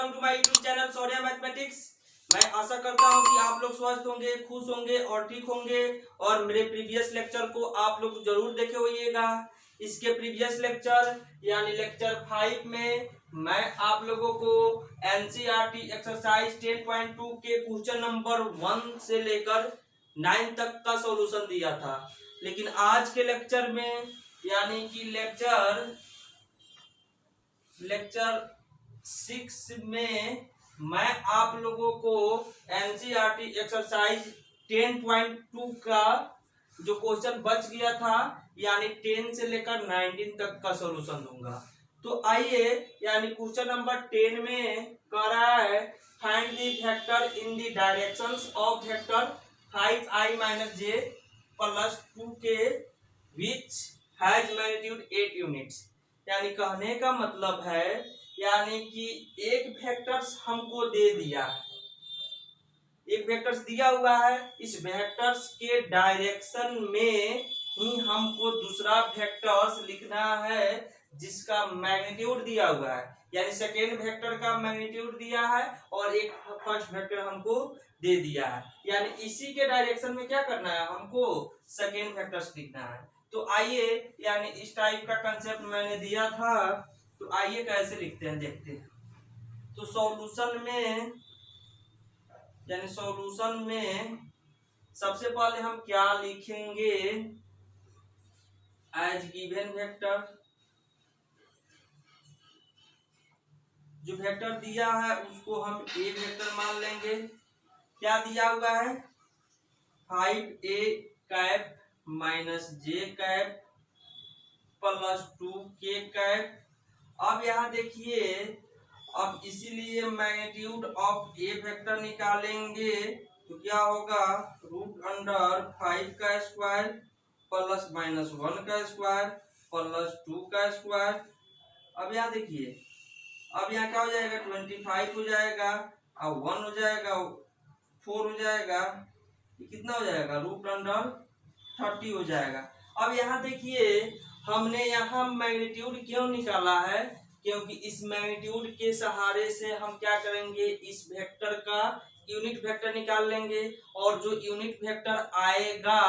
Welcome to my YouTube channel Shaurya mathematics. मैं आशा करता हूं कि आप लोग स्वस्थ होंगे, खुश होंगे और ठीक होंगे। और मेरे प्रीवियस लेक्चर को आप लोग जरूर देखे होइएगा। इसके प्रीवियस लेक्चर यानी लेक्चर 5 में मैं आप लोगों को एनसीईआरटी एक्सरसाइज 10.2 के क्वेश्चन नंबर 1 से लेकर 9 तक का सॉल्यूशन दिया था। लेकिन आज के लेक्चर में यानी कि लेक्चर 6 में मैं आप लोगों को एनसीईआरटी एक्सरसाइज 10.2 का जो क्वेश्चन बच गया था यानी 10 से लेकर 19 तक का सॉल्यूशन दूंगा। तो आइए, यानी क्वेश्चन नंबर 10 में कह रहा है find the vector in the directions of vector 5i - j + 2k which has magnitude 8 units. यानी कहने का मतलब है यानी कि एक वेक्टर्स हमको दे दिया है, एक वेक्टर्स दिया हुआ है, इस वेक्टर्स के डायरेक्शन में ही हमको दूसरा वेक्टर्स लिखना है जिसका मैग्नीट्यूड दिया हुआ है। यानी सेकेंड वेक्टर का मैग्नीट्यूड दिया है और एक फर्स्ट वेक्टर हमको दे दिया है। यानी इसी के डायरेक्शन में क्या करना है, हमको सेकेंड वेक्टर्स लिखना है। तो आइए, यानी इस टाइप का कंसेप्ट मैंने दिया था, तो आइए कैसे लिखते हैं देखते हैं। तो सॉल्यूशन में सबसे पहले हम क्या लिखेंगे, एज गिवन वेक्टर, जो वेक्टर दिया है उसको हम ए वेक्टर मान लेंगे। क्या दिया हुआ है, 5a cap - j cap + 2k cap. अब यहाँ देखिए, अब इसीलिए मैग्नीट्यूड ऑफ ए वेक्टर निकालेंगे तो क्या होगा, √5 का स्क्वायर +-1 का स्क्वायर +2 का स्क्वायर। अब यहाँ देखिए, अब यहाँ क्या हो जाएगा, 25 हो जाएगा और 1 हो जाएगा, 4 हो जाएगा, कितना हो जाएगा, √30 हो जाएगा। अब यहाँ देखिए, हमने यहाँ मैग्नीट्यूड क्यों निकाला है, क्योंकि इस मैग्नीट्यूड के सहारे से हम क्या करेंगे, इस वेक्टर का यूनिट वेक्टर निकाल लेंगे। और जो यूनिट वेक्टर आएगा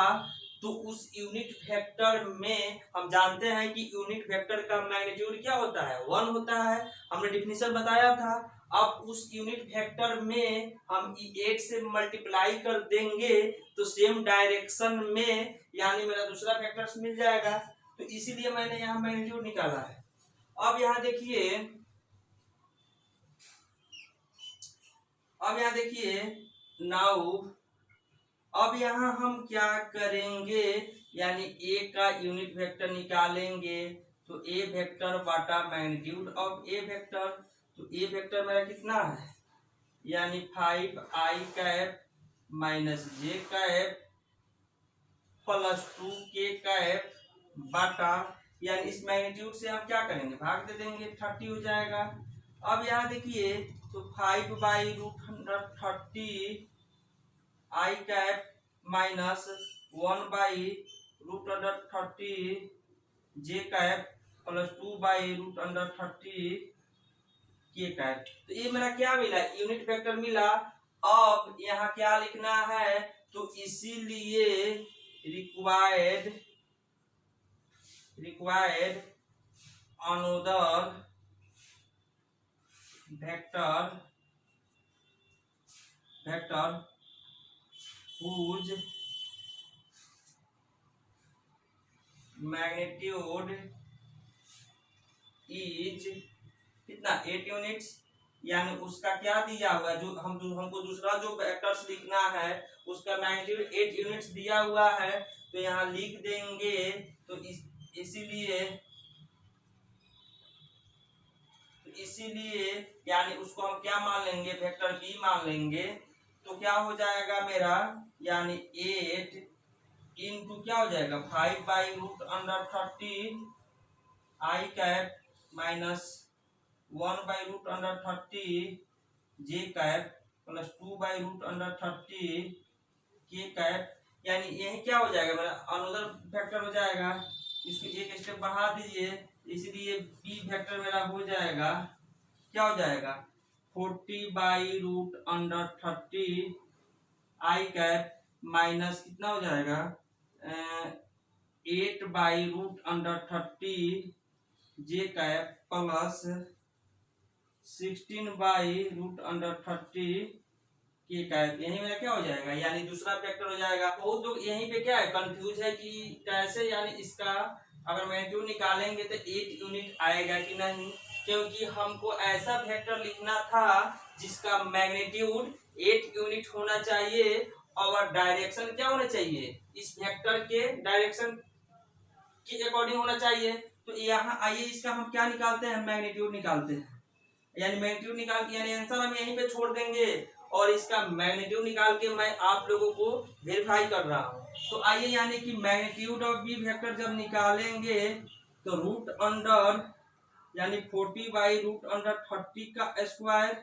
तो उस यूनिट वेक्टर में हम जानते हैं कि यूनिट वेक्टर का मैग्नीट्यूड क्या होता है, 1 होता है, हमने डिफिनीशन बताया था। अब उस यूनिट वेक्टर में हम 8 से मल्टीप्लाई कर देंगे तो सेम डायरेक्शन में यानी मेरा दूसरा वेक्टर मिल जाएगा। तो इसीलिए मैंने यहाँ मैग्नीट्यूड निकाला है। अब यहाँ देखिए नाउ, अब यहाँ हम क्या करेंगे, यानी ए का यूनिट वेक्टर निकालेंगे। तो ए वेक्टर बाटा मैग्नीट्यूड ऑफ ए वेक्टर। तो ए वेक्टर मेरा कितना है, यानी 5i cap - j cap + 2k cap बाटा, यानी इस मैग्नीट्यूड से हम क्या करेंगे, भाग दे देंगे, 30 हो जाएगा। अब यहाँ देखिए, तो 5/√30 i cap -1/√30 j cap + 2/√30 k cap. तो ये मेरा क्या मिला, यूनिट वेक्टर मिला। अब यहाँ क्या लिखना है, तो इसीलिए required another vector whose magnitude is कितना, 8 यूनिट्स। यानी उसका क्या दिया हुआ है, जो हमको दूसरा जो वेक्टर्स लिखना है उसका मैग्नीट्यूड 8 यूनिट्स दिया हुआ है। तो यहाँ लिख देंगे। तो इसीलिए यानी उसको हम क्या मान लेंगे, वेक्टर बी मान लेंगे। तो क्या हो जाएगा मेरा, यानी 8 इंटू क्या हो जाएगा, 5/√30 i cap -1/√30 j cap + 2/√30 k cap. यानी यही क्या हो जाएगा, मेरा अनदर वेक्टर हो जाएगा। इसको एक स्टेप बढ़ा दीजिए, इसलिए बी वेक्टर मेरा हो जाएगा, क्या हो जाएगा, 40/√30 आई कैप माइनस कितना हो जाएगा 8/√30 जे कैप प्लस 16/√30 के कैप। यही मेरा क्या हो जाएगा, यानी दूसरा वेक्टर हो जाएगा। बहुत लोग यहीं पे क्या है कंफ्यूज है कि कैसे, यानी इसका अगर मैग्नीट्यूड निकालेंगे तो 8 यूनिट आएगा कि नहीं, क्योंकि हमको ऐसा वेक्टर लिखना था जिसका मैग्नीट्यूड 8 यूनिट होना चाहिए और डायरेक्शन क्या होना चाहिए, इस वेक्टर के डायरेक्शन के अकॉर्डिंग होना चाहिए। तो यहाँ आइए इसका हम क्या निकालते हैं, मैग्नीट्यूड निकालते हैं। यानी मैग्नीट्यूड निकाल के यानी आंसर हम यहीं पे छोड़ देंगे और इसका मैग्नीट्यूड निकाल के मैं आप लोगों को वेरीफाई कर रहा हूँ। तो आइए यानी कि मैग्नीट्यूड ऑफ बी वेक्टर जब निकालेंगे तो रूट अंडर यानी 40/√30 का स्क्वायर,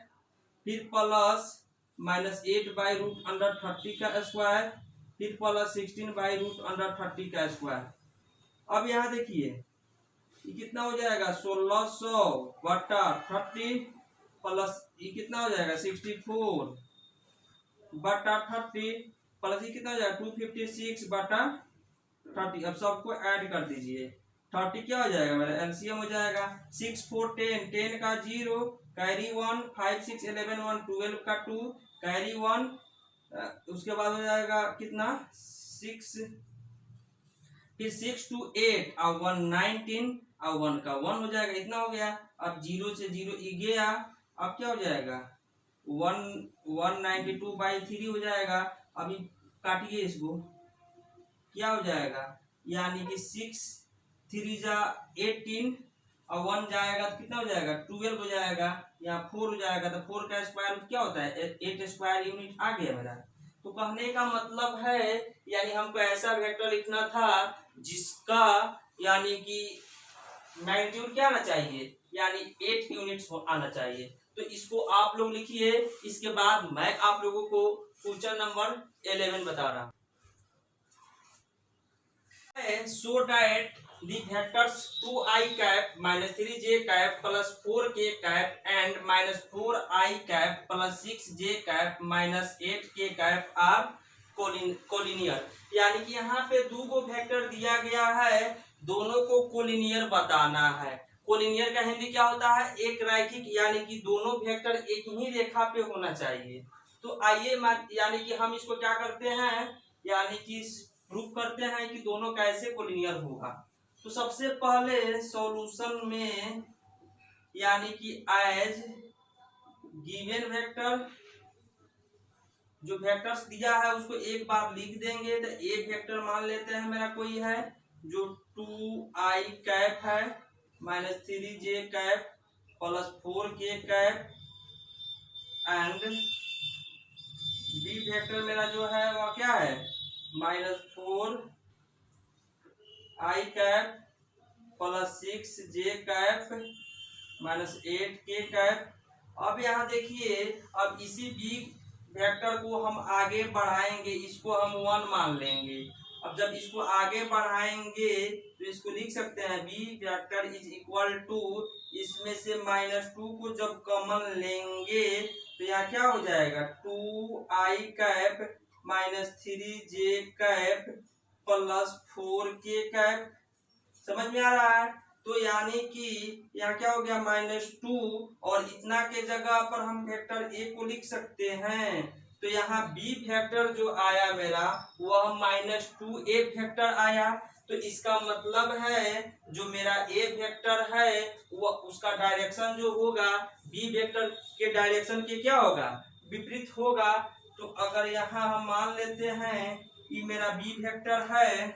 फिर प्लस -8/√30 का स्क्वायर, फिर प्लस 16/√30 का स्क्वायर। अब यहाँ देखिए ये कितना हो जाएगा 1600/30 प्लस ये कितना हो जाएगा 64/30 प्लस ये कितना हो जाएगा 256/30। अब सबको ऐड कर दीजिए, 30 क्या हो जाएगा मेरा एलसीएम हो जाएगा 6 4 10, 10 का 0 कैरी 1, 5 6 11 1, 12 का 2 कैरी 1, उसके बाद हो जाएगा कितना 6, फिर 6 2 8 और 1 19 और 1 का 1 हो जाएगा, इतना हो गया। अब 0 से 0 गया, अब क्या हो जाएगा 192/3 हो जाएगा। अभी काटिए इसको, क्या हो जाएगा यानी कि 6 3 जा 18 और 1 जाएगा तो कितना हो जाएगा 12 हो जाएगा, यहाँ 4 हो जाएगा तो 4 का स्क्वायर क्या होता है 8 स्क्वायर यूनिट आ गया मेरा। तो कहने का मतलब है यानी हमको ऐसा वेक्टर लिखना था जिसका यानी कि मैग्नीट्यूड क्या आना चाहिए, यानी 8 यूनिट्स आना चाहिए। तो इसको आप लोग लिखिए, इसके बाद मैं आप लोगों को क्वेश्चन नंबर 11 बता रहा हूँ। So that the vectors 2i cap minus 3j cap plus 4k cap and minus 4i cap plus 6j cap minus 8k cap are collinear. यानी कि यहाँ पे दो गो वेक्टर दिया गया है, दोनों को कोलिनियर बताना है। कोलिनियर का हिंदी क्या होता है, एक रैखिक, यानी कि दोनों वेक्टर एक ही रेखा पे होना चाहिए। तो आइए यानी कि हम इसको क्या करते हैं, यानी कि प्रूफ करते हैं कि दोनों कैसे कोलिनियर होगा। तो सबसे पहले सॉल्यूशन में यानी कि एज गिवन वेक्टर जो वेक्टर्स दिया है उसको एक बार लिख देंगे। तो एक वेक्टर मान लेते हैं मेरा कोई है जो 2i कैप है minus 3j cap plus 4k cap and B vector मेरा जो है वह क्या है -4i cap plus 6j cap minus 8k cap. अब यहाँ देखिए, अब इसी बी वेक्टर को हम आगे बढ़ाएंगे, इसको हम 1 मान लेंगे। अब जब इसको आगे बढ़ाएंगे तो इसको लिख सकते हैं B vector is equal to, इसमें से -2 को जब कॉमन लेंगे तो यहाँ क्या हो जाएगा 2i cap minus 3j cap plus 4k cap. समझ में आ रहा है। तो यानी कि यहाँ क्या हो गया -2 और इतना के जगह पर हम वेक्टर ए को लिख सकते हैं। तो यहाँ बी वेक्टर जो आया मेरा वह -2a वेक्टर आया। तो इसका मतलब है जो मेरा ए वेक्टर है वह उसका डायरेक्शन जो होगा बी वेक्टर के डायरेक्शन के क्या होगा विपरीत होगा। तो अगर यहाँ हम मान लेते हैं ये मेरा बी वेक्टर है,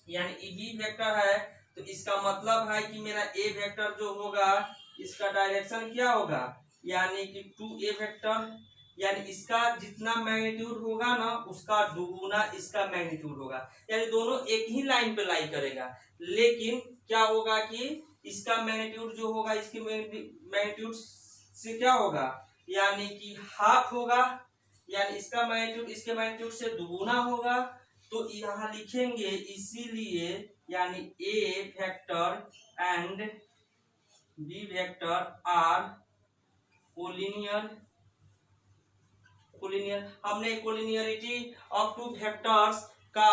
यानी ये बी वेक्टर है, तो इसका मतलब है कि मेरा ए वेक्टर जो होगा इसका डायरेक्शन क्या होगा यानी कि 2a वेक्टर, यानी इसका जितना मैग्नीट्यूड होगा ना उसका दुगुना इसका मैग्नीट्यूड होगा। यानी दोनों एक ही लाइन पे लाई करेगा, लेकिन क्या होगा कि इसका मैग्नीट्यूड जो होगा इसके मैग्नीट्यूड से क्या होगा यानी कि हाफ होगा, यानी इसका मैग्नीट्यूड इसके मैग्नीट्यूड से दुगुना होगा। तो यहाँ लिखेंगे इसीलिए यानी A vector and B vector are collinear. Collinear collinear हमने कोलिनियरिटी ऑफ टू वेक्टर्स का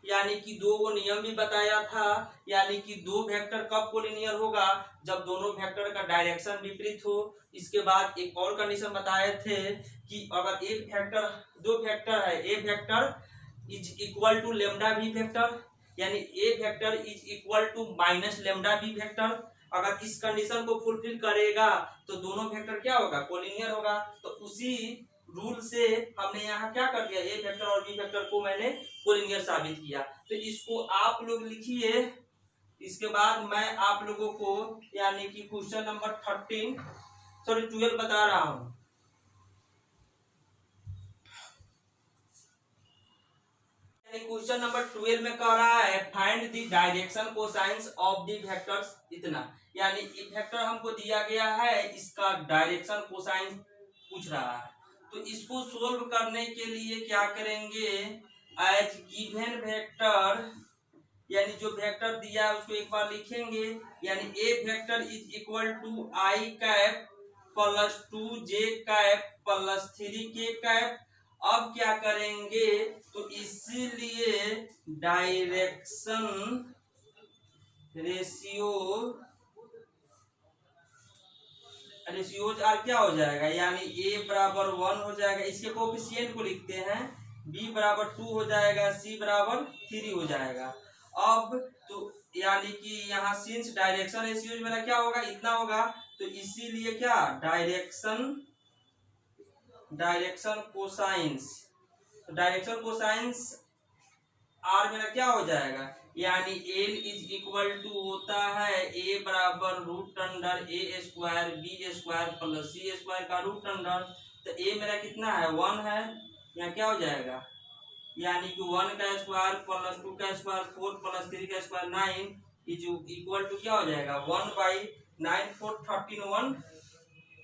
यानी कि दो वो नियम भी बताया था, यानी कि दो वेक्टर कब कोलिनियर होगा, जब दोनों वेक्टर का डायरेक्शन विपरीत हो। इसके बाद एक और कंडीशन बताए थे कि अगर एक वेक्टर दो वेक्टर है, A vector is equal to lambda B vector, यानी A vector is equal to minus lambda B vector, अगर इस कंडीशन को फुलफिल करेगा तो दोनों वेक्टर क्या होगा, कोलिनियर होगा। तो उसी रूल से हमने यहाँ क्या कर दिया, ए वेक्टर और बी वेक्टर को मैंने कोलिनियर साबित किया। तो इसको आप लोग लिखिए। इसके बाद मैं आप लोगों को यानी कि क्वेश्चन नंबर 12 बता रहा हूं। क्वेश्चन नंबर 12 में कह रहा है find the direction cosines of the vectors, इतना यानी वेक्टर हमको दिया गया है, इसका डायरेक्शन कोसाइन पूछ रहा है। तो इसको सोल्व करने के लिए क्या करेंगे, एज गिवन वेक्टर यानी जो वेक्टर दिया है उसको एक बार लिखेंगे, यानी A vector is equal to I cap plus 2 J cap plus 3 K cap. अब क्या करेंगे, तो इसीलिए डायरेक्शन रेशियोज आर क्या हो जाएगा, यानी ए बराबर 1 हो जाएगा, इसके कोएफिशिएंट को लिखते हैं, बी बराबर 2 हो जाएगा, सी बराबर 3 हो जाएगा। अब तो यानी कि यहाँ सिंस डायरेक्शन रेशियोज मेरा क्या होगा, इतना होगा, तो इसीलिए क्या डायरेक्शन कोसाइंस आर मेरा क्या हो जाएगा, यानी एल इज इक्वल टू होता है ए बराबर root under A square B square plus C square का रूट अंडर। तो ए मेरा कितना है, 1 है, यहाँ क्या हो जाएगा, यानी कि 1 का स्क्वायर प्लस 2 का स्क्वायर 4 प्लस 3 का स्क्वायर 9 इज इक्वल टू क्या हो जाएगा, 1/9 4 13 1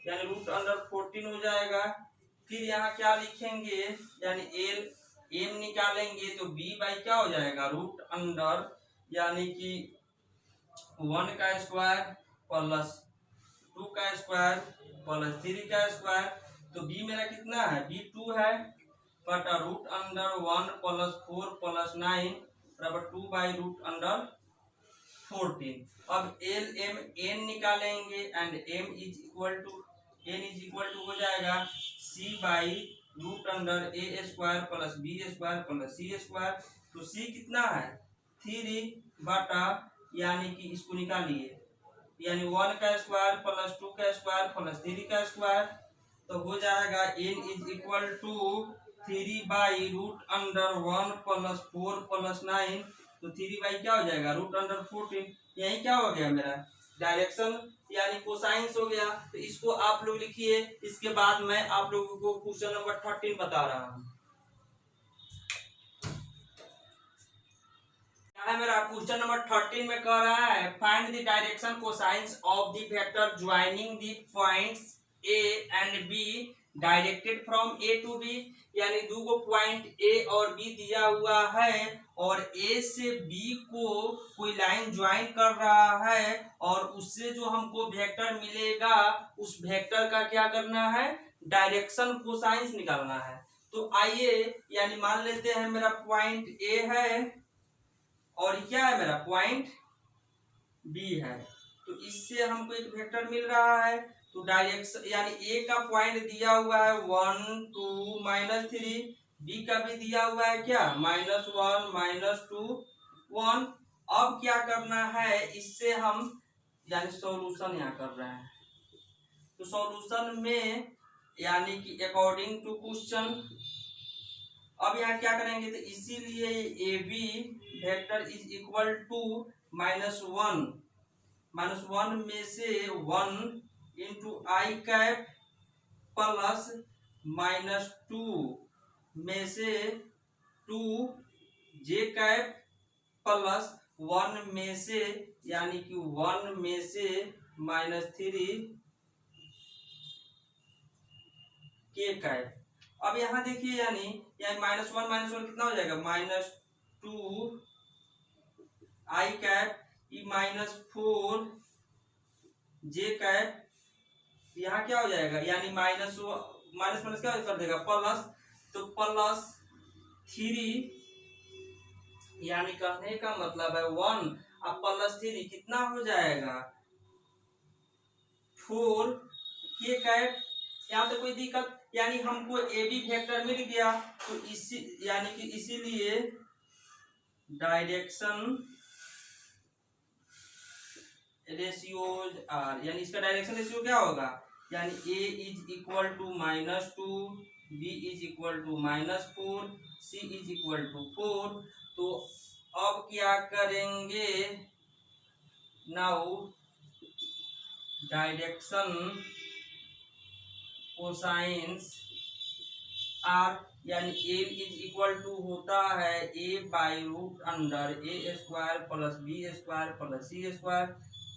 यानी रूट अंडर 14 हो जाएगा। फिर यहाँ क्या लिखेंगे, यानी एम निकालेंगे तो b बाई क्या हो जाएगा, रूट अंडर यानी कि 1 का स्क्वायर प्लस 2 का स्क्वायर प्लस 3 का स्क्वायर। तो b मेरा कितना है, b 2 है, बटा रूट अंडर 1 प्लस 4 प्लस 9 बराबर 2 बाई रूट अंडर 14। अब एल एम एन निकालेंगे and M is equal to हो जाएगा C by root under A square plus B square plus C square. तो सी कितना है, 3 बटा यानी कि इसको निकालिए, यानी 1 का स्क्वायर प्लस 2 का स्क्वायर प्लस 3 का स्क्वायर। तो हो जाएगा N is equal to 3 by root under 1 plus 4 plus 9। तो 3 बाई क्या हो जाएगा, रूट अंडर 14। यही क्या हो गया मेरा डायरेक्शन यानी कोसाइंस हो गया। तो इसको आप लोग लिखिए। इसके बाद मैं आप लोगों को क्वेश्चन नंबर 13 बता रहा हूँ। मेरा क्वेश्चन नंबर 13 में कह रहा है find the direction cosines of the vector joining the points A and B directed from A to B, यानी दो गो पॉइंट ए और बी दिया हुआ है और ए से बी को कोई लाइन ज्वाइन कर रहा है और उससे जो हमको वेक्टर मिलेगा उस वेक्टर का क्या करना है, डायरेक्शन कोसाइंस निकालना है। तो आइए यानी मान लेते हैं मेरा पॉइंट ए है और क्या है मेरा पॉइंट बी है। तो इससे हमको एक वेक्टर मिल रहा है। तो डायरेक्शन यानी ए का पॉइंट दिया हुआ है 1 2 -3, बी का भी दिया हुआ है क्या -1 -2 1। अब क्या करना है, इससे हम यानी सॉल्यूशन यहाँ कर रहे हैं। तो सॉल्यूशन में यानी कि अकॉर्डिंग टू क्वेश्चन अब यहाँ क्या करेंगे, तो इसीलिए A B vector is equal to -1 में से 1 इंटू आई कैप प्लस -2 में से 2 जे कैप प्लस 1 में से यानी कि 1 में से -3 के कैप। अब यहाँ देखिए यानी -1 कितना हो जाएगा, -2 आई कैप -4 जे कैप यहाँ क्या हो जाएगा, यानी माइनस माइनस क्या कर देगा प्लस, तो प्लस 3, यानी कहने का मतलब है 1 अब प्लस 3 कितना हो जाएगा 4 के कैट। यहाँ पे कोई दिक्कत, यानी हमको ए बी वेक्टर मिल गया, तो इसी यानी कि इसीलिए डायरेक्शन रेशियोज आर, यानी इसका डायरेक्शन रेशियो क्या होगा, यानी A is equal to -2, B is equal to -4, C is equal to 4। तो अब क्या करेंगे, नाउ डायरेक्शन कोसाइंस आर, यानी एल इज इक्वल टू होता है A by root under A square plus B square plus C square.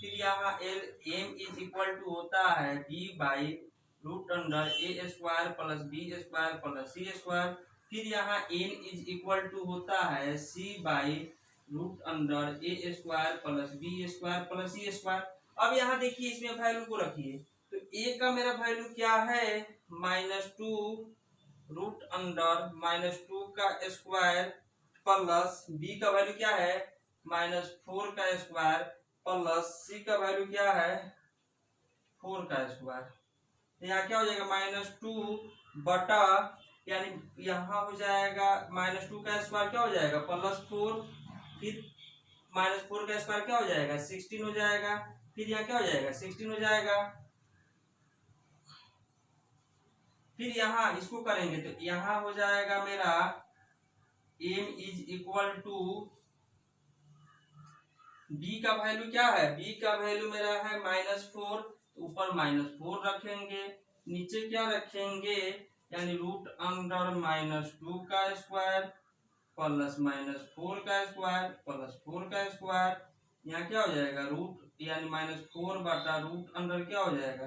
फिर यहाँ M is equal to होता है B by root under A square plus B square plus C square. फिर यहाँ N is equal to होता है C by root under A square plus B square plus C square. अब यहाँ देखिए इसमें वैल्यू को रखिए, तो ए का मेरा वैल्यू क्या है -2 रूट अंडर -2 का स्क्वायर प्लस बी का वैल्यू क्या है -4 का स्क्वायर प्लस सी का वैल्यू क्या है 4 का स्क्वायर। तो यहाँ क्या हो जाएगा -2 बटा, यानी यहाँ हो जाएगा -2 का स्क्वायर क्या हो जाएगा +4, फिर -4 का स्क्वायर क्या हो जाएगा 16 हो जाएगा, फिर यहाँ क्या हो जाएगा 16 हो जाएगा। फिर यहाँ इसको करेंगे तो यहाँ हो जाएगा मेरा m is equal to b का वैल्यू क्या है, b का वैल्यू मेरा है -4, तो ऊपर -4 रखेंगे, नीचे क्या रखेंगे, यानी रूट अंडर -2 का स्क्वायर प्लस -4 का स्क्वायर प्लस 4 का स्क्वायर। यहाँ क्या हो जाएगा रूट, यानी -4 बटा रूट अंडर क्या हो जाएगा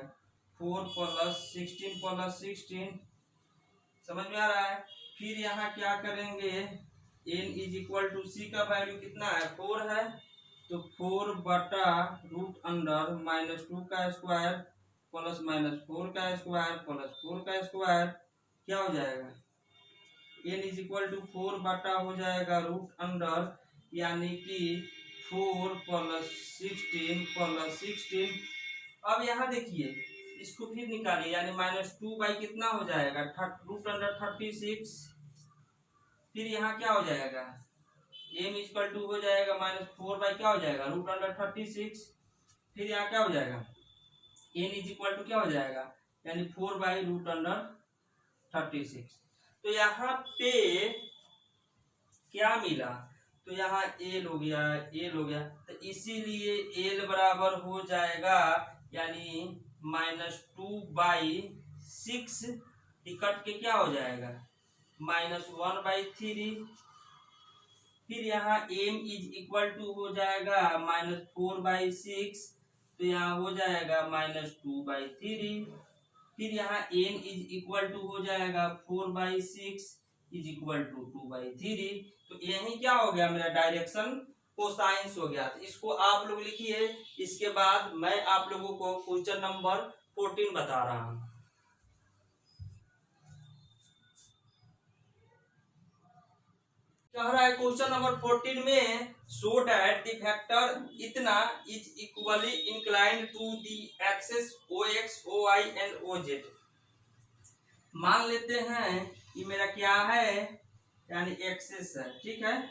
4 प्लस 16 समझ में आ रहा है। फिर यहाँ क्या करेंगे, n इज इक्वल टू सी का वैल्यू कितना है 4 है, तो 4 बटा रूट अंडर -2 का स्क्वायर प्लस -4 का स्क्वायर प्लस 4 का स्क्वायर क्या हो जाएगा, n इज इक्वल टू 4 बटा हो जाएगा रूट अंडर, यानी कि 4 प्लस 16। अब यहाँ देखिए इसको फिर निकालिए, यानी -2 बाई कितना हो जाएगा रूट अंडर 36। फिर यहाँ क्या हो जाएगा m इक्वल टू हो जाएगा -4 बाई क्या हो जाएगा रूट अंडर 36। फिर यहाँ क्या हो जाएगा n इज इक्वल टू क्या हो जाएगा, यानी 4 बाई रूट अंडर 36। तो यहाँ पे क्या मिला, तो यहाँ एल हो गया, तो इसीलिए एल बराबर हो जाएगा, यानी -2/6 कट के क्या हो जाएगा -1/3। फिर यहाँ m इज इक्वल टू हो जाएगा -4/6, तो यहाँ हो जाएगा -2/3। फिर यहाँ n इज इक्वल टू हो जाएगा 4/6 इज इक्वल टू 2/3। तो यही क्या हो गया मेरा डायरेक्शन कोसाइंस हो गया। तो इसको आप लोग लिखिए, इसके बाद मैं आप लोगों को क्वेश्चन नंबर 14 बता रहा हूँ। कह रहा है क्वेश्चन नंबर 14 में, शो दैट द वेक्टर इतना is equally inclined to the axes OX, OY and OZ। मान लेते हैं ये मेरा क्या है, यानी एक्सेस है, ठीक है,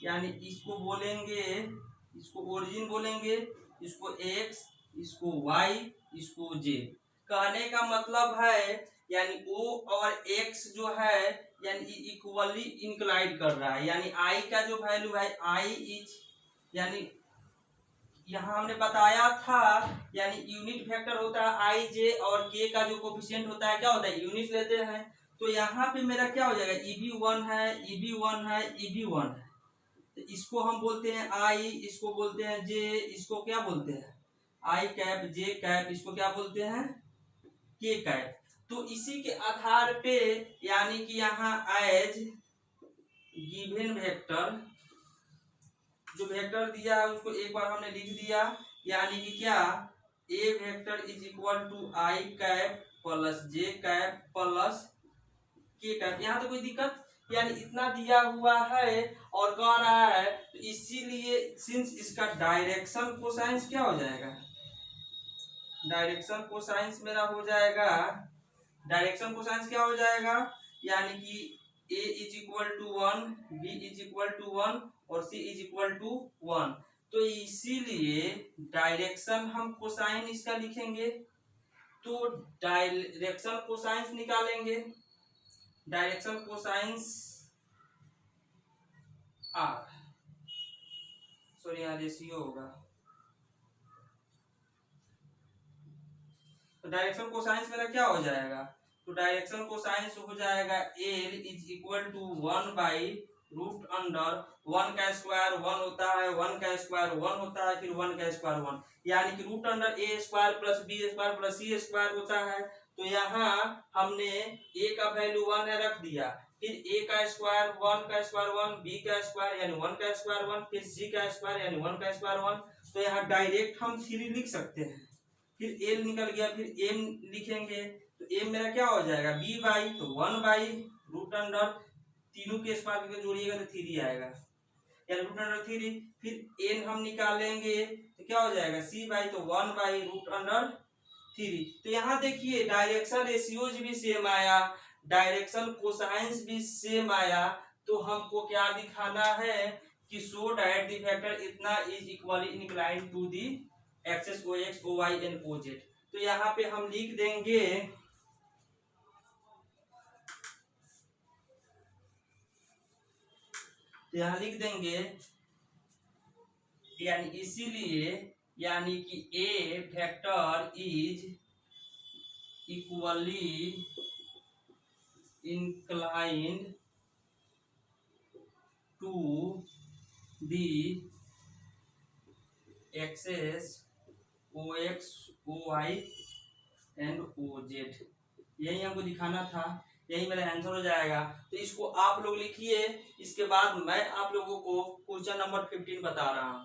यानी इसको बोलेंगे, इसको ओरिजिन बोलेंगे, इसको x, इसको y, इसको z। कहने का मतलब है यानी o और x जो है यानी इक्वली इंक्लाइंड कर रहा है, यानी i का जो वैल्यू है i इज, यानी यहाँ हमने बताया था यानी यूनिट वेक्टर होता है i j, और k का जो कोफिशिएंट होता है क्या होता है यूनिट लेते हैं। तो यहाँ पे मेरा क्या हो जाएगा EB1 है, EB1 है, EB1 है, तो इसको हम बोलते हैं i, इसको बोलते हैं j, इसको क्या बोलते हैं i कैप, j कैप, इसको क्या बोलते हैं k कैप। तो इसी के आधार पे यानी कि यहाँ एज गिवन वेक्टर, जो वेक्टर दिया है उसको एक बार हमने लिख दिया, यानी कि क्या A vector is equal to I cap plus J cap plus K cap. यहाँ तो कोई दिक्कत, यानी इतना दिया हुआ है और कह रहा है, तो इसीलिए सिंस इसका डायरेक्शन कोसाइंस क्या हो जाएगा, डायरेक्शन कोसाइंस मेरा हो जाएगा, डायरेक्शन कोसाइंस क्या हो जाएगा, यानी कि a is equal to 1, b is equal to 1 और c इज इक्वल टू 1। तो इसीलिए डायरेक्शन हम कोसाइन इसका लिखेंगे, तो डायरेक्शन कोसाइंस निकालेंगे, डायरेक्शन कोसाइंस r, सॉरी यहाँ रेशियो होगा, तो डायरेक्शन कोसाइंस मेरा क्या हो जाएगा, तो डायरेक्शन कोसाइंस हो जाएगा l is equal to 1 by root under 1 का स्क्वायर 1 होता है, 1 का स्क्वायर 1 होता है, फिर 1 का स्क्वायर 1, यानी कि root under a square plus b square plus c square होता है। तो यहाँ हमने a का वैल्यू 1 है रख दिया, फिर a का स्क्वायर 1 का स्क्वायर 1, b का स्क्वायर यानी 1 का स्क्वायर 1, फिर c का स्क्वायर यानी 1 का स्क्वायर 1। तो यहाँ डायरेक्ट हम 3 लिख सकते हैं, फिर l निकल गया, फिर m लिखेंगे, तो m मेरा क्या हो जाएगा b बाई, तो 1 बाई रूट अंडर, तीनों के स्क्वायर करके जोड़िएगा तो 3 आएगा, यानी रूट अंडर 3, फिर n हम निकालेंगे तो क्या हो जाएगा c बाई, तो 1 बाई रूट अंडर 3। तो यहाँ देखिए डायरेक्शन रेशियोज भी सेम आया, डायरेक्शन कोसाइंस भी सेम आया, तो हमको क्या दिखाना है कि शो दैट द वेक्टर इतना is equally inclined to the axes O X O Y and O Z. तो यहाँ पे हम लिख देंगे, तो यहाँ लिख देंगे, यानी इसीलिए यानी कि A vector is equally inclined to the axes O X O Y and O Z, यही हमको दिखाना था, यही मेरा आंसर हो जाएगा। तो इसको आप लोग लिखिए, इसके बाद मैं आप लोगों को क्वेश्चन नंबर 15 बता रहा हूं।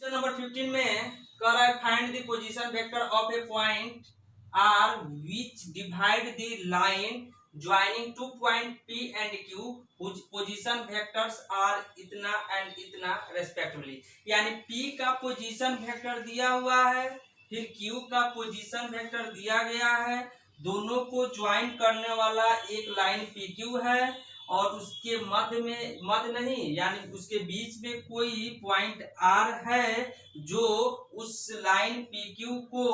क्वेश्चन नंबर 15 में कह रहा है find the position vector of a point R which divide the line joining two point P and Q, position vectors are इतना एंड इतना रेस्पेक्टिवली, यानी P का पोजीशन वेक्टर दिया हुआ है, फिर Q का पोजीशन वेक्टर दिया गया है, दोनों को ज्वाइन करने वाला एक लाइन PQ है और उसके मध्य में, मध्य नहीं यानी उसके बीच में कोई पॉइंट R है जो उस लाइन PQ को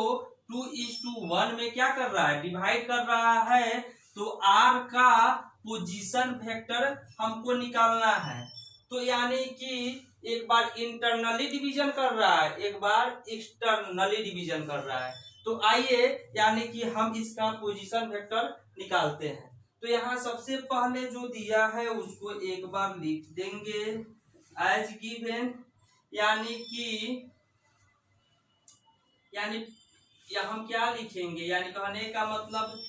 2:1 में क्या कर रहा है, डिवाइड कर रहा है। तो R का पोजीशन वेक्टर हमको निकालना है, तो यानी कि एक बार इंटरनली डिवीजन कर रहा है, एक बार एक्सटर्नली डिवीजन कर रहा है। तो आइए यानी कि हम इसका पोजीशन वेक्टर निकालते हैं। तो यहाँ सबसे पहले जो दिया है उसको एक बार लिख देंगे एज गिवन, यानी कि यहाँ हम क्या लिखेंगे, यानी कहने का मतलब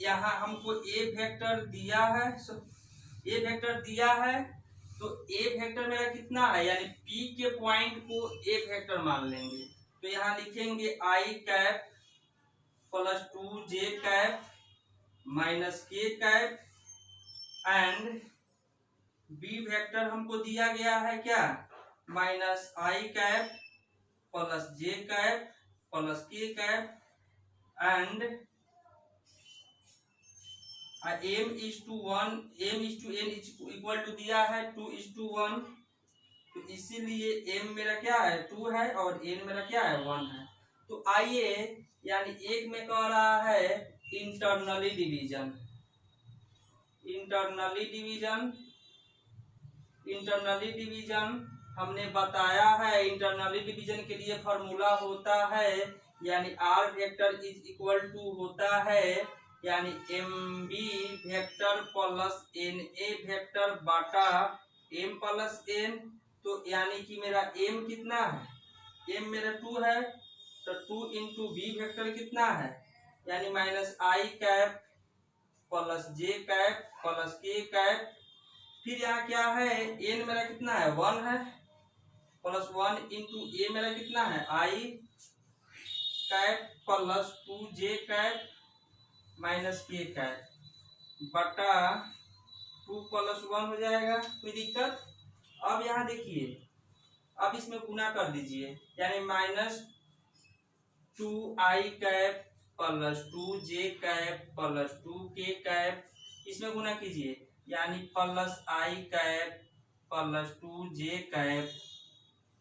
यहाँ हमको ए वेक्टर दिया है, ए वेक्टर दिया है, तो ए वेक्टर मेरा कितना है, यानी पी के पॉइंट को ए वेक्टर मान लेंगे। तो यहाँ लिखेंगे I cap plus 2j cap minus K cap and B vector हमको दिया गया है क्या, minus I cap plus J cap plus K cap and m is to 1, m is to n equal to दिया है 2:1, तो इसीलिए m मेरा क्या है 2 है और n मेरा क्या है 1 है। तो आइए यानी एक में कह रहा है internally division, internally division, internally division हमने बताया है, इंटरनली डिवीजन के लिए फॉर्मूला होता है यानी r vector is equal to होता है यानी mb vector plus na vector बाटा m प्लस n। तो यानी कि मेरा m कितना है, m मेरा 2 है, तो 2 इंटू b वेक्टर कितना है, यानी minus I cap plus J cap plus K cap, फिर यहाँ क्या है n मेरा कितना है 1 है, प्लस 1 इंटू ए मेरा कितना है I cap plus 2j cap minus K cap बटा 2 + 1 हो जाएगा। कोई दिक्कत? अब यहाँ देखिए, अब इसमें गुना कर दीजिए, यानी -2i cap plus 2j cap plus 2k cap, इसमें गुना कीजिए, यानी +i cap plus 2j cap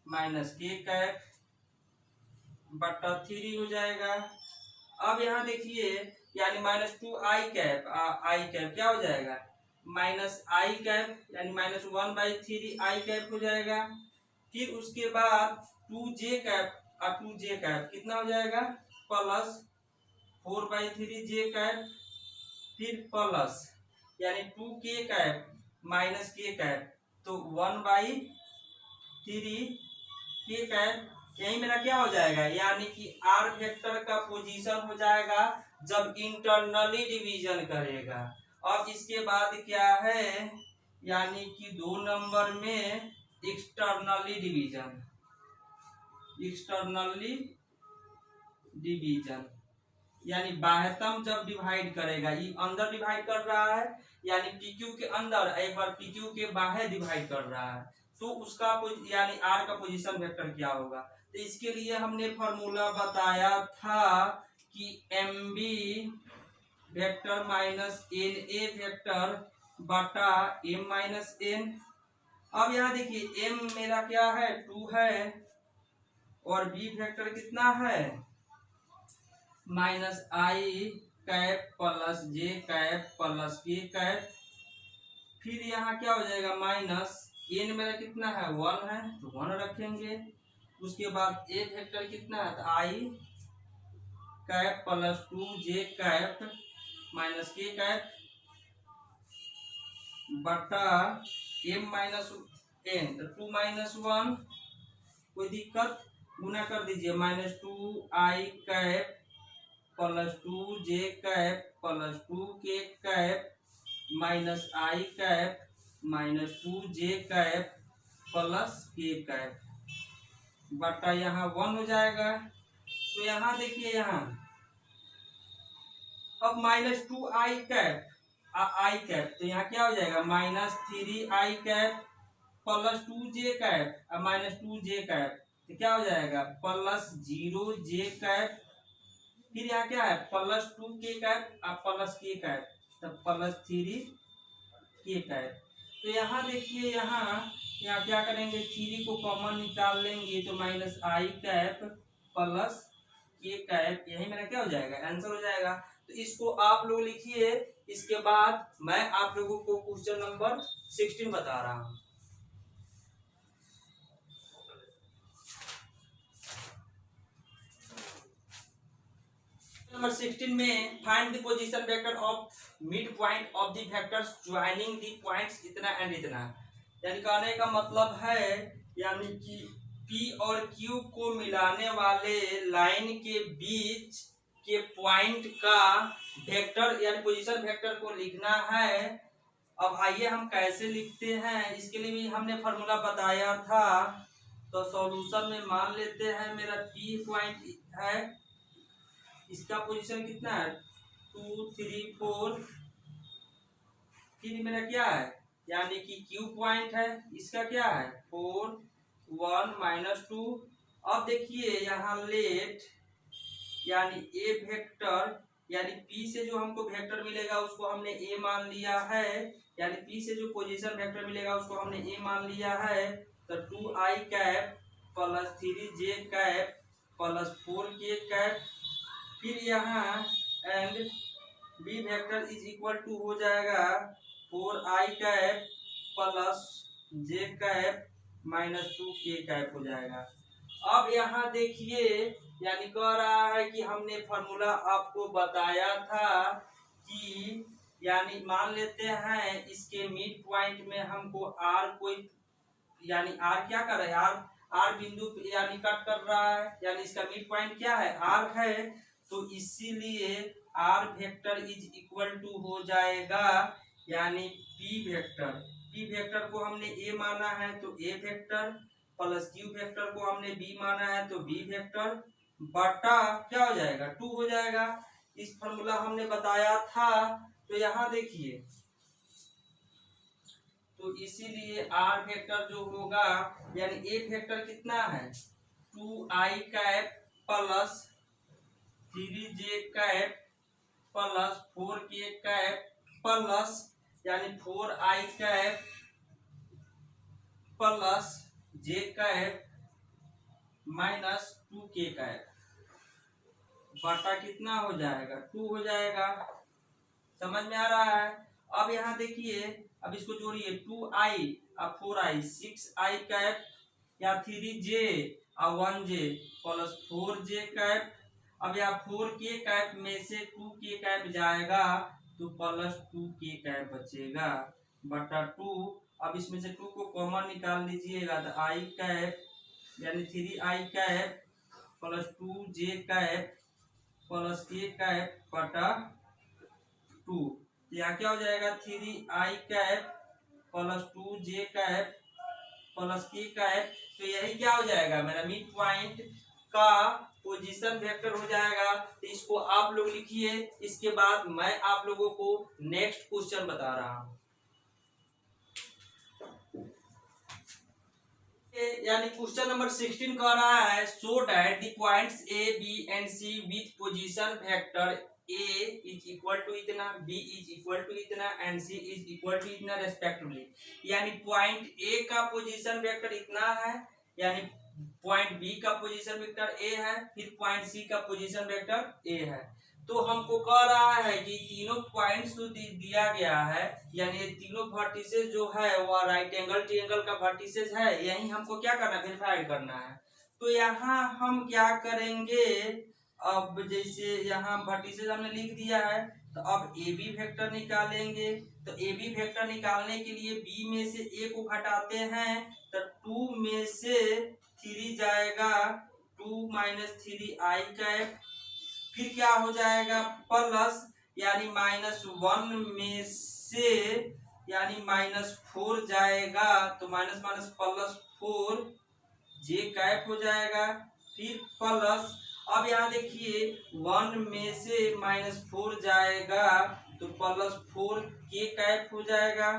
minus k cap बटा 3 हो जाएगा। अब यहाँ देखिए, यानी -2i कैप i कैप क्या हो जाएगा, -i कैप यानी -1/3 i कैप हो जाएगा। फिर उसके बाद 2j कैप 2j कैप कितना हो जाएगा, प्लस 4/3j कैप, फिर प्लस यानी 2k cap minus k cap, तो 1/3k कैप। यही मेरा क्या हो जाएगा, यानी कि आर वेक्टर का पोजीशन हो जाएगा जब इंटरनली डिवीजन करेगा। अब इसके बाद क्या है, यानी कि 2 नंबर में एक्सटर्नली डिवीजन यानी बाह्यतम जब डिवाइड करेगा, ये अंदर डिवाइड कर रहा है यानी पीक्यू के अंदर, एक बार पीक्यू के बाहर डिवाइड कर रहा है, तो उसका यानी आर का पोजीशन वेक्टर क्या होगा। तो इसके लिए हमने फॉर्मूला बताया था कि mb vector minus na vector बटा m माइनस n। अब यहाँ देखिए m मेरा क्या है, 2 है, और b वेक्टर कितना है, -i cap plus j cap plus k cap. फिर यहाँ क्या हो जाएगा, माइनस n मेरा कितना है, 1 है, तो 1 रखेंगे। उसके बाद a वेक्टर कितना है, तो i cap plus 2j cap minus k cap बटा m माइनस n, तो 2 - 1, कोई दिक्कत? गुना कर दीजिए, -2i cap plus 2j cap plus 2k cap minus i cap minus 2j cap plus k cap बटा यहाँ 1 हो जाएगा। तो यहाँ देखिए, यहाँ अब -2i कैप i कैप, तो यहाँ क्या हो जाएगा, -3i cap plus 2j cap minus 2j cap, तो क्या हो जाएगा, प्लस 0j कैप। फिर यहाँ क्या है, plus 2k cap plus k cap, तब प्लस 3k कैप। तो यहाँ देखिए, यहाँ क्या करेंगे, 3 को कॉमन निकाल लेंगे, तो -i cap plus k cap, यही मेरा क्या हो जाएगा, आंसर हो जाएगा। तो इसको आप लोग लिखिए। इसके बाद मैं आप लोगों को क्वेश्चन नंबर 16 बता रहा हूँ। नंबर 16 में find the position vector of mid point of the vectors joining the points इतना एंड इतना। यानी कहने का मतलब है, यानी कि P और Q को मिलाने वाले लाइन के बीच के पॉइंट का वेक्टर यानी पोजीशन वेक्टर को लिखना है। अब आइए हम कैसे लिखते हैं, इसके लिए भी हमने फॉर्मूला बताया था। तो सॉल्यूशन में मान लेते हैं मेरा P पॉइंट है, इसका पोजीशन कितना है, 2 3 4। फिर मेरा क्या है, यानी कि Q पॉइंट है, इसका क्या है, 4 1 -2। अब देखिए यहाँ लेट यानी A वेक्टर, यानी P से जो हमको वेक्टर मिलेगा उसको हमने A मान लिया है, यानी P से जो पोजीशन वेक्टर मिलेगा उसको हमने A मान लिया है। तो 2i cap plus 3j cap plus 4k cap. फिर यहाँ and B vector is equal to हो जाएगा 4i cap plus j cap minus 2k cap हो जाएगा। अब यहाँ देखिए, यानी कह रहा है कि हमने फॉर्मूला आपको बताया था कि यानी मान लेते हैं इसके मिड पॉइंट में हमको r कोई, यानी r क्या कर रहा है, r बिंदु यानी कट कर रहा है, यानी इसका मिड पॉइंट क्या है, r है। तो इसीलिए r vector is equal to हो जाएगा, यानी p वेक्टर को हमने a माना है, तो a vector plus Q vector को हमने बी माना है तो बी वेक्टर बटा क्या हो जाएगा 2 हो जाएगा। इस फॉर्मूला हमने बताया था। तो यहाँ देखिए, तो इसीलिए आर वेक्टर जो होगा यानी ए वेक्टर कितना है 2i cap plus 3j cap plus 4k cap plus यानी 4i cap plus j cap minus 2k cap बटा कितना हो जाएगा 2 हो जाएगा। समझ में आ रहा है। अब यहाँ देखिए, अब इसको जोड़िए 2i अब 4i 6i कैप या 3j और 1j प्लस 4j कैप। अब यहाँ 4k कैप में से 2k कैप जाएगा तो प्लस 2k कैप बचेगा बटा 2। अब इसमें से 2 को कॉमन निकाल लीजिएगा तो i कैप यानी 3i cap plus 2j cap plus k cap बटा 2। यहाँ क्या हो जाएगा 3i cap plus 2j cap plus k cap. तो यही क्या हो जाएगा मेरा मिड पॉइंट का पोजीशन वेक्टर हो जाएगा। तो इसको आप लोग लिखिए, इसके बाद मैं आप लोगों को नेक्स्ट क्वेश्चन बता रहा हूं। यानी क्वेश्चन नंबर 16 कह रहा है show that the points A B and C with position vector A is equal to इतना, बी इज इक्वल टू इतना and C is equal to इतना रेस्पेक्टिवली। यानी पॉइंट ए का पोजीशन वेक्टर इतना है, यानी पॉइंट बी का position vector A है, फिर पॉइंट सी का पोजीशन वेक्टर ए है। तो हमको कह रहा है कि तीनों पॉइंट्स जो दिया गया है यानी ये तीनों वर्टिसेस जो है वो राइट एंगल ट्रायंगल का वर्टिसेस है, यही हमको क्या करना है वेरीफाइड करना है। तो यहाँ हम क्या करेंगे, अब जैसे यहाँ वर्टिसेस हमने लिख दिया है तो अब ए बी वेक्टर निकालेंगे। तो ए बी वेक्टर निकालने के लिए बी में से ए को घटाते हैं तो 2 में से 3 जाएगा 2 माइनस 3i कैप, फिर क्या हो जाएगा प्लस यानी -1 में से यानी -4 जाएगा तो माइनस माइनस प्लस 4 जे कैप हो जाएगा, फिर प्लस अब यहाँ देखिए 1 में से -4 जाएगा तो प्लस 4 के कैप हो जाएगा।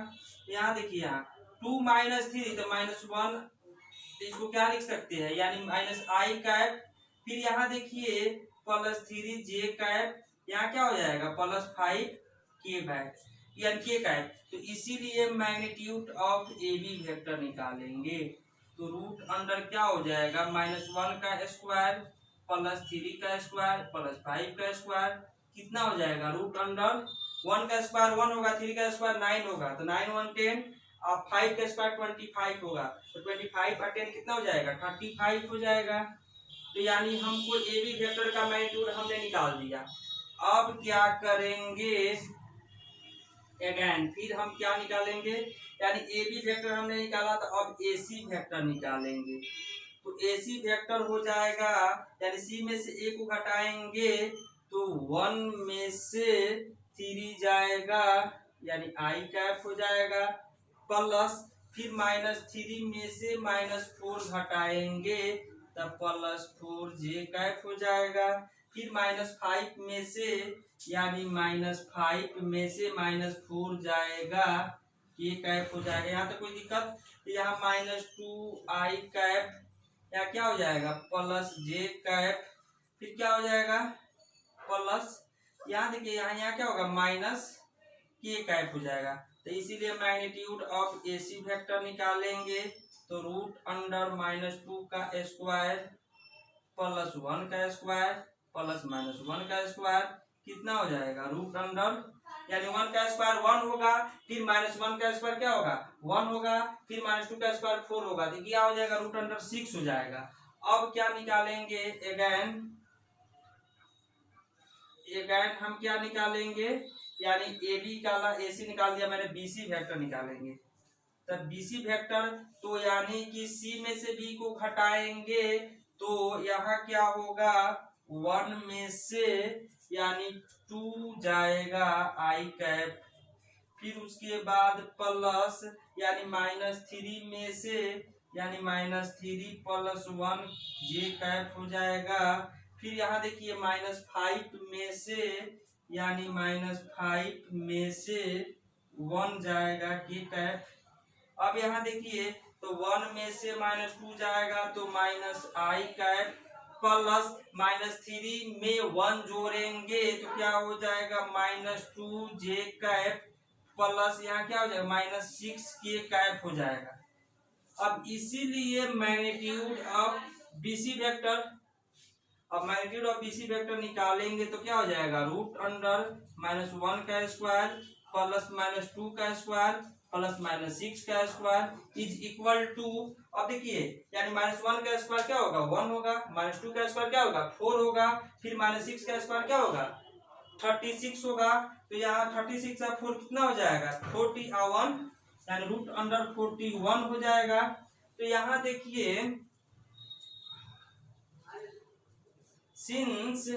यहाँ देखिए यहाँ 2 माइनस 3 तो -1, इसको क्या लिख सकते हैं यानी -i कैप, फिर यहाँ देखिए प्लस 3j कैप, यहाँ क्या हो जाएगा प्लस 5k यानी k कैप। तो इसीलिए magnitude of A B vector निकालेंगे तो रूट अंडर क्या हो जाएगा -1 का स्क्वायर प्लस 3 का स्क्वायर प्लस 5 का स्क्वायर कितना हो जाएगा रूट अंडर 1 का स्क्वायर 1 होगा, 3 का स्क्वायर 9 होगा तो 9 1 10 और 5 का स्क्वायर 25 होगा तो 25 और 10 कितना हो जाएगा 35 हो जाएगा। तो यानी हमको ए बी वेक्टर का मैग्नीट्यूड हमने निकाल दिया। अब क्या करेंगे अगेन, फिर हम क्या निकालेंगे यानी ए बी वेक्टर हमने निकाला तो अब ए सी वेक्टर निकालेंगे। तो ए सी वेक्टर हो जाएगा यानी सी में से ए को घटाएंगे तो 1 में से 3 जाएगा यानी आई कैप हो जाएगा, प्लस फिर -3 में से -4 घटाएंगे तब प्लस 4j कैप हो जाएगा, फिर -5 में से यानी -5 में से -4 जाएगा k कैप हो जाएगा। यहाँ तो कोई दिक्कत, यहाँ -2i कैप या क्या हो जाएगा प्लस j कैप, फिर क्या हो जाएगा प्लस यहाँ देखिए यहाँ क्या होगा -k कैप हो जाएगा। तो इसीलिए magnitude of A C vector निकालेंगे तो रूट अंडर -2 का स्क्वायर प्लस 1 का स्क्वायर प्लस -1 का स्क्वायर कितना हो जाएगा रूट अंडर यानी 1 का स्क्वायर 1 होगा, फिर -1 का स्क्वायर क्या होगा 1 होगा, फिर -2 का स्क्वायर 4 होगा तो क्या हो जाएगा रूट अंडर 6 हो जाएगा। अब क्या निकालेंगे अगेन हम क्या निकालेंगे यानी ए बी निकाला ए सी निकाल दिया मैंने, बी सी वेक्टर निकालेंगे तब बी सी वेक्टर तो यानी कि सी में से बी को घटाएंगे तो यहाँ क्या होगा 1 में से यानी 2 जाएगा आई कैप, फिर उसके बाद प्लस यानी -3 में से यानी -3 + 1 जे कैप हो जाएगा। फिर यहाँ देखिए -5 में से यानी -5 में से 1 जाएगा के कैप। अब यहाँ देखिए तो 1 में से -2 जाएगा तो -i कैप प्लस -3 में 1 जोड़ेंगे तो क्या हो जाएगा -2 जे कैप प्लस यहाँ क्या हो जाएगा -6 के कैप हो जाएगा। अब इसीलिए मैग्नीट्यूड ऑफ बीसी वेक्टर, अब मैग्नीट्यूड ऑफ बीसी वेक्टर निकालेंगे तो क्या हो जाएगा √(-1) का स्क्वायर प्लस -2 का स्क्वायर प्लस -6 का स्क्वायर इज इक्वल टू, अब देखिए यानी -1 का स्क्वायर क्या होगा 1 होगा, -2 का स्क्वायर क्या होगा 4 होगा, फिर -6 का स्क्वायर क्या होगा 36 होगा। तो यहाँ 36 और 4 कितना हो जाएगा 41 यानी √41 हो जाएगा। तो यहाँ देखिए सिंस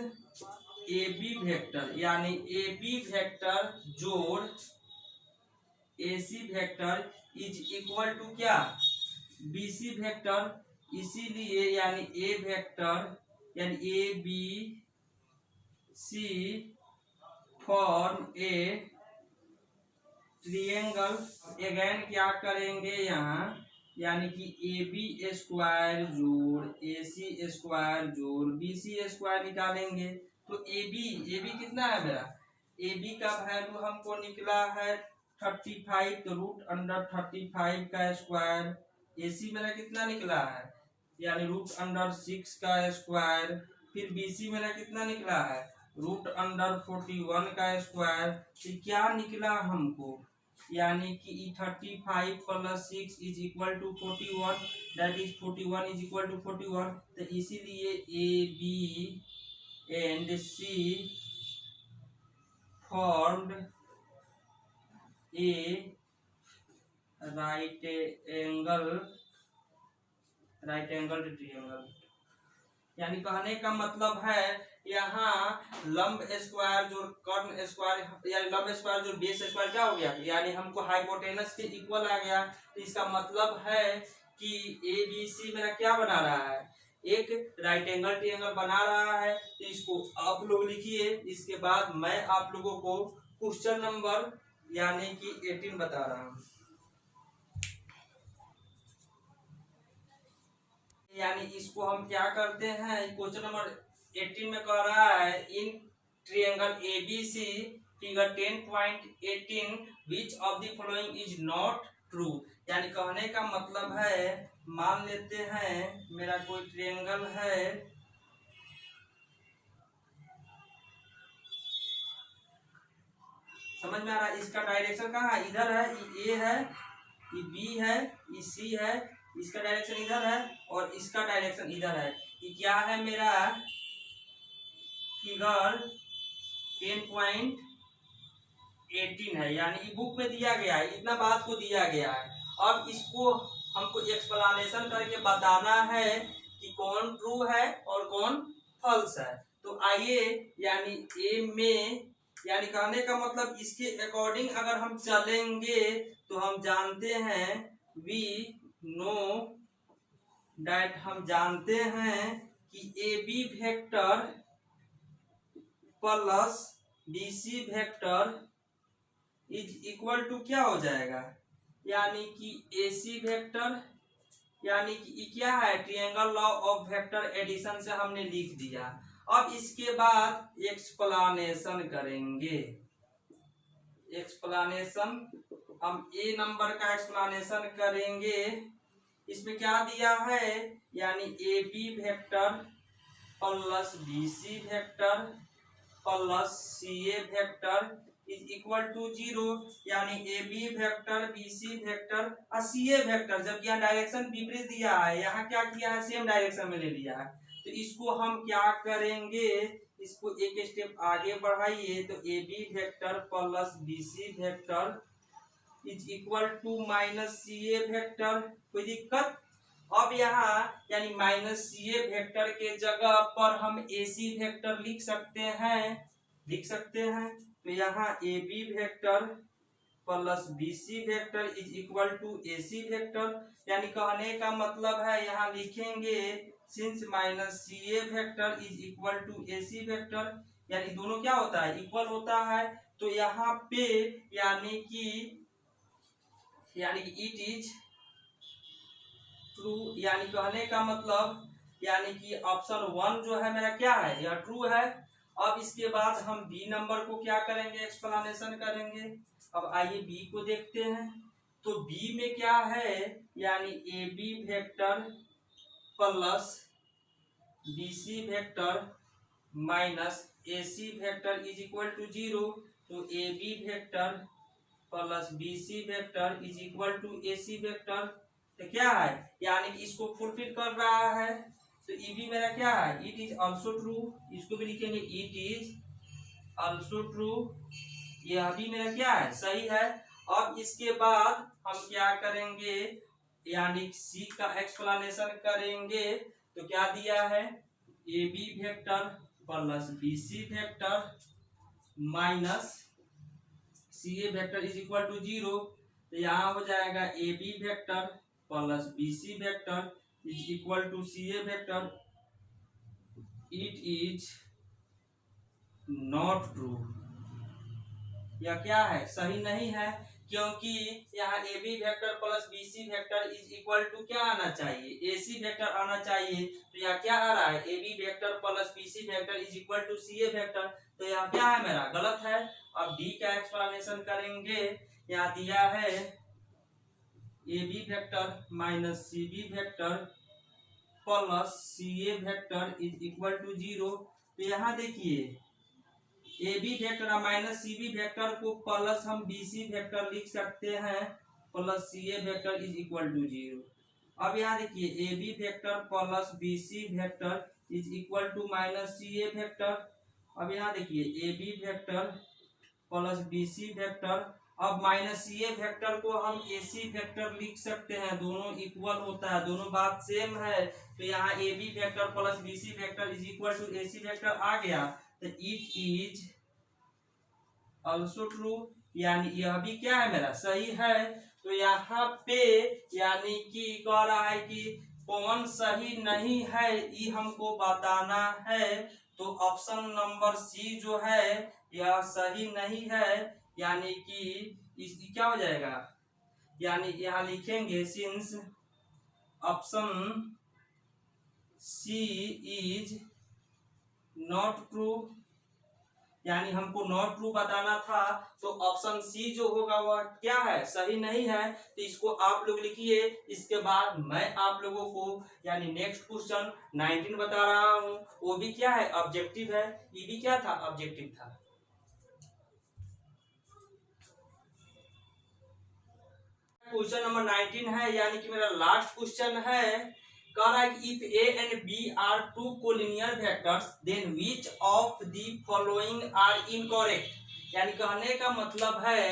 AB वेक्टर यानी AB वेक्टर जोड़ AC vector is equal to क्या BC वेक्टर, इसीलिए यानी A वेक्टर यानी ABC form a triangle. Again क्या करेंगे यहाँ यानी कि AB स्क्वायर जोड़ AC स्क्वायर जोड़ BC स्क्वायर निकालेंगे। तो AB कितना है मेरा AB का वैल्यू हमको निकला है 35, तो √35 का स्क्वायर। AC मेरा कितना निकला है यानी √6 का स्क्वायर। फिर BC मेरा कितना निकला है √41 का स्क्वायर। फिर क्या निकला हमको यानी कि 35 + 6 is equal to 41, that is 41 is equal to 41। तो इसीलिए AB and C formed a right angle triangle. यानी कहने का मतलब है यहाँ लंब स्क्वायर जो कर्ण स्क्वायर यानी लंब स्क्वायर जो बेस स्क्वायर क्या हो गया यानी हमको हाइपोटेनस के इक्वल आ गया। तो इसका मतलब है कि ABC मेरा क्या बना रहा है एक राइट एंगल ट्रायंगल बना रहा है। तो इसको आप लोग लिखिए, इसके बाद मैं आप लोगों को क्वेश्चन नंबर यानी कि 18 बता रहा हूँ। यानी इसको हम क्या करते हैं क्वेश्चन नंबर 18 में कह रहा है in triangle ABC figure 10.18 which of the following is not true. यानी कहने का मतलब है मान लेते हैं मेरा कोई ट्रायंगल है, समझ में आ रहा है इसका डायरेक्शन कहाँ है इधर है, ये A है, ये B है, ये C है, इसका डायरेक्शन इधर है और इसका डायरेक्शन इधर है। ये क्या है मेरा फिगर 10.18 है यानी बुक में दिया गया है, इतना बात को दिया गया है। अब इसको हमको एक्सप्लेनेशन करके बताना है कि कौन ट्रू है और कौन फॉल्स है। तो आइए यानी ए में यानी कहने का मतलब इसके अकॉर्डिंग अगर हम चलेंगे तो हम जानते हैं वी नो डैट हम जानते हैं कि AB vector plus BC vector is equal to क्या हो जाएगा यानी कि AC वेक्टर यानी कि क्या है triangle law of vector addition से हमने लिख दिया। अब इसके बाद एक्सप्लेनेशन करेंगे। एक्सप्लेनेशन हम A नंबर का एक्सप्लेनेशन करेंगे। इसमें क्या दिया है यानी AB vector plus BC vector plus CA vector is equal to 0 यानी AB वेक्टर BC वेक्टर और CA वेक्टर, जब यहाँ डायरेक्शन विपरीत दिया है यहाँ क्या किया है सेम डायरेक्शन में ले लिया है। तो इसको हम क्या करेंगे इसको एक स्टेप आगे बढ़ाइए। तो AB vector plus BC vector is equal to -CA vector, कोई दिक्कत। अब यहाँ यानी -CA वेक्टर के जगह पर हम AC वेक्टर लिख सकते हैं। तो यहाँ AB vector plus BC vector is equal to AC vector. यानी कहने का मतलब है यहाँ लिखेंगे since minus CA vector is equal to AC vector, यानी दोनों क्या होता है, इक्वल होता है। तो यहाँ पे यानी कि इट इज ट्रू, यानी कहने का मतलब यानी कि ऑप्शन 1 जो है मेरा क्या है, यह ट्रू है। अब इसके बाद हम बी नंबर को क्या करेंगे, एक्सप्लेनेशन करेंगे। अब आइए बी को देखते हैं। तो बी में क्या है, यानी AB vector plus BC vector minus AC vector is equal to 0। तो AB vector plus BC vector is equal to AC vector. तो क्या है, यानी कि इसको फुलफिल कर रहा है। तो EB मेरा क्या है, इट इज ऑल्सो ट्रू। इसको भी लिखेंगे इट इज ऑल्सो ट्रू, यह भी मेरा क्या है, सही है। अब इसके बाद हम क्या करेंगे, यानी सी का एक्सप्लेनेशन करेंगे। तो क्या दिया है, AB vector plus BC vector minus CA vector is equal to 0। तो यहाँ हो जाएगा AB vector plus BC vector is equal to CA vector. It is not true, यह क्या है, सही नहीं है, क्योंकि यहाँ AB vector plus BC vector is equal to क्या आना चाहिए, AC वेक्टर आना चाहिए। तो यहाँ क्या आ रहा है, AB vector plus BC vector is equal to CA vector. तो यहाँ क्या है, मेरा गलत है। अब D का एक्सप्लेनेशन करेंगे। यहाँ दिया है AB vector minus CB vector plus CA vector is equal to 0। तो यहाँ देखिए AB vector minus CB vector को प्लस हम BC वेक्टर लिख सकते हैं plus CA vector is equal to 0। अब यहाँ देखिए AB vector plus BC vector is equal to minus CA vector. अब यहाँ देखिए AB vector plus BC vector, अब माइनस CA वेक्टर को हम AC वेक्टर लिख सकते हैं, दोनों इक्वल होता है, दोनों बात सेम है। तो यहाँ AB vector plus BC vector is equal to AC vector आ गया। तो इट इज ऑल्सो ट्रू, यानी यह भी क्या है, मेरा सही है। तो यहाँ पे यानी कि कह रहा है कि कौन सही नहीं है ये हमको बताना है। तो ऑप्शन नंबर सी जो है यह सही नहीं है, यानी कि इस क्या हो जाएगा, यानी यहाँ लिखेंगे since option C is not true, यानी हमको नॉट ट्रू बताना था। तो ऑप्शन सी जो होगा वह क्या है, सही नहीं है। तो इसको आप लोग लिखिए। इसके बाद मैं आप लोगों को यानी नेक्स्ट क्वेश्चन 19 बता रहा हूं, वो भी क्या है, ऑब्जेक्टिव है। ये भी क्या था, ऑब्जेक्टिव था। क्वेश्चन नंबर 19 है, यानी कि मेरा लास्ट क्वेश्चन है। कह रहा है कि if A and B are two collinear vectors, then which of the following are incorrect। यानी कहने का मतलब है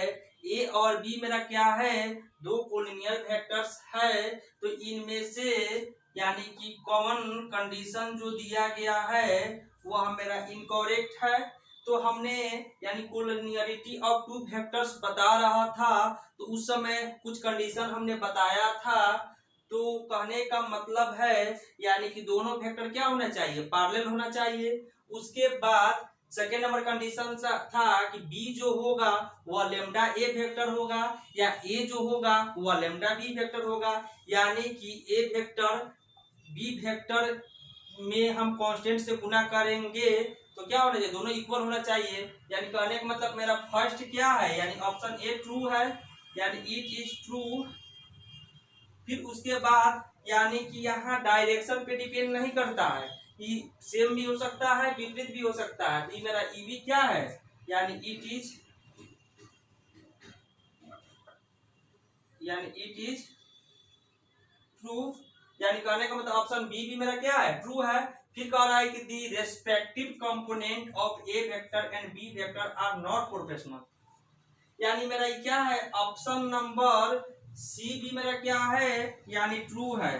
A और B मेरा क्या है, दो कोलिनियर वेक्टर्स है। तो इनमें से यानी कि कॉमन कंडीशन जो दिया गया है वह मेरा इनकरेक्ट है। तो हमने यानी कोलिनियरिटी ऑफ टू वेक्टर्स बता रहा था, तो उस समय कुछ कंडीशन हमने बताया था। तो कहने का मतलब है यानी कि दोनों वेक्टर क्या होना चाहिए, पैरेलल होना चाहिए। उसके बाद सेकेंड नंबर कंडीशन था कि बी जो होगा वह लेमडा ए वेक्टर होगा, या ए जो होगा वह लेमडा बी वेक्टर होगा। यानी कि ए वेक्टर बी वेक्टर में हम कांस्टेंट से गुना करेंगे तो क्या होना चाहिए, दोनों इक्वल होना चाहिए। यानी कहने का मतलब मेरा फर्स्ट क्या है, यानी ऑप्शन ए ट्रू है, यानी इट इज ट्रू। फिर उसके बाद यानी कि यहाँ डायरेक्शन पे डिपेंड नहीं करता है, ये सेम भी हो सकता है विपरीत भी हो सकता है। ये मेरा ई भी क्या है, यानी इट इज ट्रू। यानी कहने का मतलब ऑप्शन बी भी मेरा क्या है, ट्रू है। फिर कह रहा है कि the respective component of A vector and B vector are not proportional. यानी मेरा क्या है, ऑप्शन नंबर सी भी मेरा क्या है, यानी ट्रू है।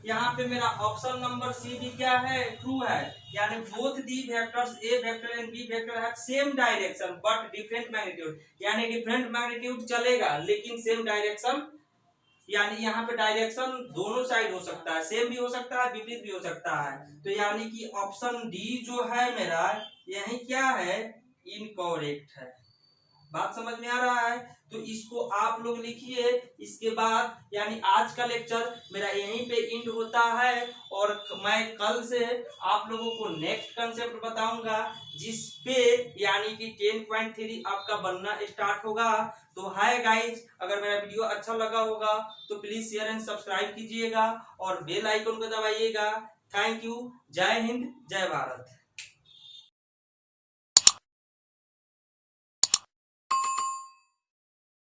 यहाँ पे मेरा ऑप्शन नंबर सी भी क्या है, ट्रू है। यानी both the vectors A vector and B vector have same direction but different magnitude, यानी डिफरेंट मैग्नीट्यूड चलेगा लेकिन सेम डायरेक्शन, यानी यहाँ पे डायरेक्शन दोनों साइड हो सकता है, सेम भी हो सकता है विपरीत भी हो सकता है। तो यानी कि ऑप्शन डी जो है मेरा यही क्या है, इनकरेक्ट है। बात समझ में आ रहा है? तो इसको आप लोग लिखिए। इसके बाद यानी आज का लेक्चर मेरा यहीं पे एंड होता है और मैं कल से आप लोगों को नेक्स्ट कंसेप्ट बताऊंगा जिस पे यानी कि 10.3 आपका बनना स्टार्ट होगा। तो हाय गाइज, अगर मेरा वीडियो अच्छा लगा होगा तो प्लीज शेयर एंड सब्सक्राइब कीजिएगा और बेल आइकन को दबाइएगा। Thank you. जय हिंद, जय भारत।